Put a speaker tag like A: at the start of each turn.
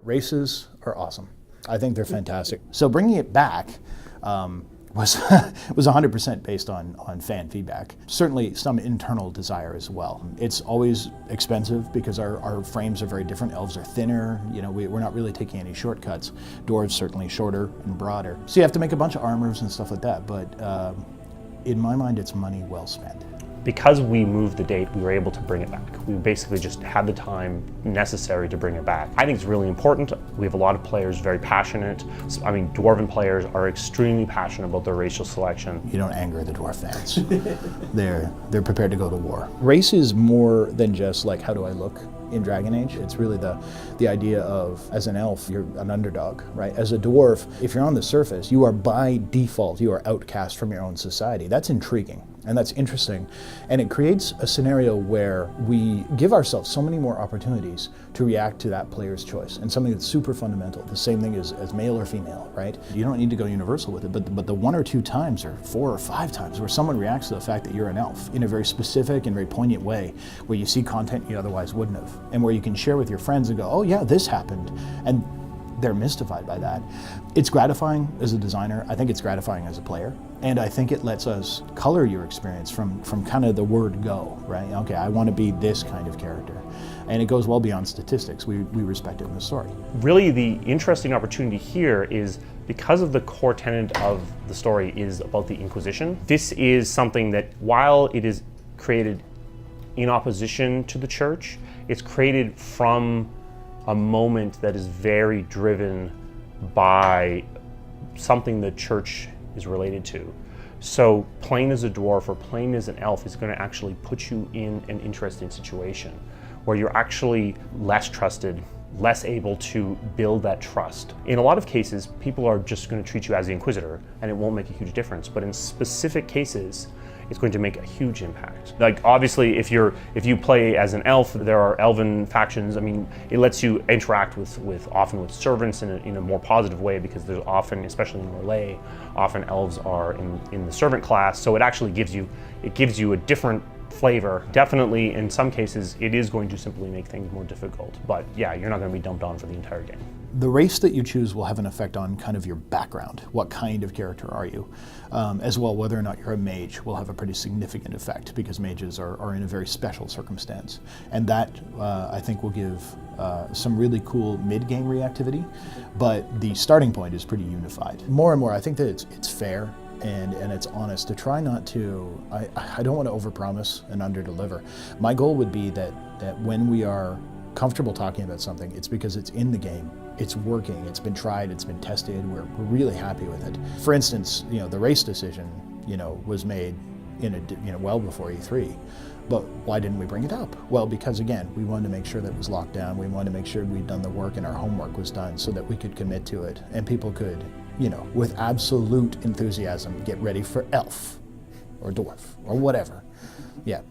A: Races are awesome. I think they're fantastic. So bringing it back was 100% based on fan feedback. Certainly some internal desire as well. It's always expensive because our frames are very different. Elves are thinner. You know, we're not really taking any shortcuts. Dwarves certainly shorter and broader. So you have to make a bunch of armors and stuff like that. But in my mind, it's money well spent.
B: Because we moved the date, we were able to bring it back. We basically just had the time necessary to bring it back. I think it's really important. We have a lot of players very passionate. I mean, Dwarven players are extremely passionate about their racial selection.
A: You don't anger the Dwarf fans. They're prepared to go to war. Race is more than just like, how do I look in Dragon Age? It's really the idea of, as an elf, you're an underdog, right? As a dwarf, if you're on the surface, you are by default, you are outcast from your own society. That's intriguing. And that's interesting. And it creates a scenario where we give ourselves so many more opportunities to react to that player's choice. And something that's super fundamental, the same thing as male or female, right? You don't need to go universal with it, but the 1 or 2 times or 4 or 5 times where someone reacts to the fact that you're an elf in a very specific and very poignant way, where you see content you otherwise wouldn't have, and where you can share with your friends and go, oh yeah, this happened. And they're mystified by that. It's gratifying as a designer. I think it's gratifying as a player. And I think it lets us color your experience from kind of the word go, right? Okay, I want to be this kind of character. And it goes well beyond statistics. We respect it in the story.
B: Really, the interesting opportunity here is because of the core tenet of the story is about the Inquisition. This is something that, while it is created in opposition to the church, it's created from a moment that is very driven by something the church is related to. So playing as a dwarf or playing as an elf is going to actually put you in an interesting situation where you're actually less trusted, less able to build that trust. In a lot of cases, people are just going to treat you as the Inquisitor and it won't make a huge difference. But in specific cases, it's going to make a huge impact. Like, obviously, if you play as an elf, there are elven factions. I mean, it lets you interact often with servants in a more positive way, because there's often, especially in Orlais, often elves are in the servant class. So it actually gives you a different flavor. Definitely, in some cases, it is going to simply make things more difficult. But yeah, you're not going to be dumped on for the entire game.
A: The race that you choose will have an effect on kind of your background. What kind of character are you? As well, whether or not you're a mage will have a pretty significant effect, because mages are in a very special circumstance. And that, I think, will give some really cool mid-game reactivity, but the starting point is pretty unified. More and more, I think that it's fair and it's honest to try not to, I don't want to overpromise and underdeliver. My goal would be that when we are comfortable talking about something, it's because it's in the game, it's working, it's been tried, it's been tested, we're really happy with it. For instance, the race decision, was made well before E3, but why didn't we bring it up? Well, because again, we wanted to make sure that it was locked down, we wanted to make sure we'd done the work and our homework was done so that we could commit to it, and people could, with absolute enthusiasm, get ready for elf or dwarf or whatever. Yeah.